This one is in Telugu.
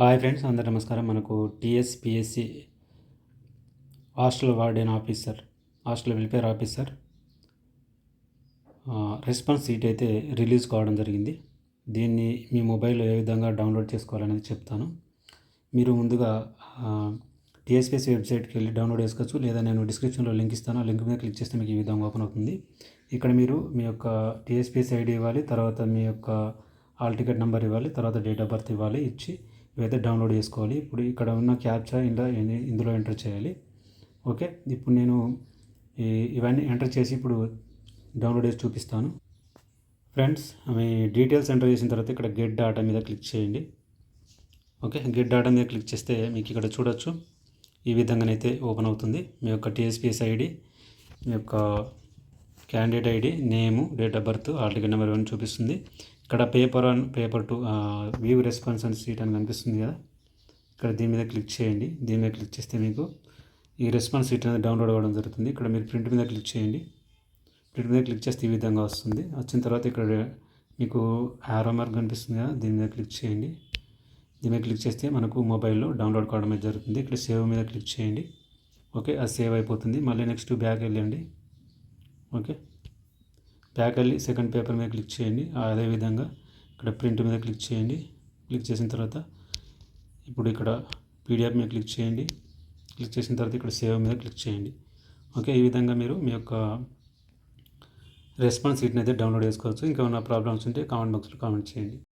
హాయ్ ఫ్రెండ్స్, అందరు నమస్కారం. మనకు TSPSC hostel warden officer, hostel welfare officer response sheet అయితే రిలీజ్ కావడం జరిగింది. దీన్ని మీ మొబైల్లో ఏ విధంగా డౌన్లోడ్ చేసుకోవాలనేది చెప్తాను. మీరు ముందుగా టీఎస్పిఎస్సి వెబ్సైట్కి వెళ్ళి డౌన్లోడ్ చేసుకోవచ్చు, లేదా నేను డిస్క్రిప్షన్లో లింక్ ఇస్తాను. ఆ లింక్ మీద క్లిక్ చేస్తే మీకు ఈ విధంగా ఓపెన్ అవుతుంది. ఇక్కడ మీరు మీ యొక్క టీఎస్పిఎస్సి ఐడి ఇవ్వాలి, తర్వాత మీ యొక్క హాల్ టికెట్ నెంబర్ ఇవ్వాలి, తర్వాత డేట్ ఆఫ్ బర్త్ ఇవ్వాలి. ఇచ్చి ఇవైతే డౌన్లోడ్ చేసుకోవాలి. ఇప్పుడు ఇక్కడ ఉన్న క్యాప్చా ఇందులో ఎంటర్ చేయాలి. ఓకే, ఇప్పుడు నేను ఇవన్నీ ఎంటర్ చేసి ఇప్పుడు డౌన్లోడ్ చేసి చూపిస్తాను. ఫ్రెండ్స్, మీ డీటెయిల్స్ ఎంటర్ చేసిన తర్వాత ఇక్కడ గెట్ డాటా మీద క్లిక్ చేయండి. ఓకే, గెట్ డాటా మీద క్లిక్ చేస్తే మీకు ఇక్కడ చూడొచ్చు, ఈ విధంగానైతే ఓపెన్ అవుతుంది. మీ యొక్క టీఎస్పిఎస్ ఐడి, మీ యొక్క candidate ID, name, date of birth, hall ticket number ఇవన్నీ చూపిస్తుంది. ఇక్కడ paper to view response and seat అని కనిపిస్తుంది కదా, ఇక్కడ దీని మీద క్లిక్ చేయండి. దీని మీద క్లిక్ చేస్తే మీకు ఈ రెస్పాన్స్ సీట్ అనేది డౌన్లోడ్ అవ్వడం జరుగుతుంది. ఇక్కడ మీరు ప్రింట్ మీద క్లిక్ చేయండి. ప్రింట్ మీద క్లిక్ చేస్తే ఈ విధంగా వస్తుంది. వచ్చిన తర్వాత ఇక్కడ మీకు యారో మార్క్ కనిపిస్తుంది కదా, దీని మీద క్లిక్ చేయండి. దీని మీద క్లిక్ చేస్తే మనకు మొబైల్లో డౌన్లోడ్ కావడం అయితే జరుగుతుంది. ఇక్కడ సేవ్ మీద క్లిక్ చేయండి. ఓకే, అది సేవ్ అయిపోతుంది. మళ్ళీ నెక్స్ట్ బ్యాక్ వెళ్ళండి. ఓకే, బ్యాక్ వెళ్ళి సెకండ్ పేపర్ మీద క్లిక్ చేయండి. అదేవిధంగా ఇక్కడ ప్రింట్ మీద క్లిక్ చేయండి. క్లిక్ చేసిన తర్వాత ఇప్పుడు ఇక్కడ పీడిఎఫ్ మీద క్లిక్ చేయండి. క్లిక్ చేసిన తర్వాత ఇక్కడ సేవ్ మీద క్లిక్ చేయండి. ఓకే, ఈ విధంగా మీరు మీ యొక్క రెస్పాన్స్ షీట్ని అయితే డౌన్లోడ్ చేసుకోవచ్చు. ఇంకా ఉన్న ప్రాబ్లమ్స్ ఉంటే కామెంట్ బాక్స్లో కామెంట్ చేయండి.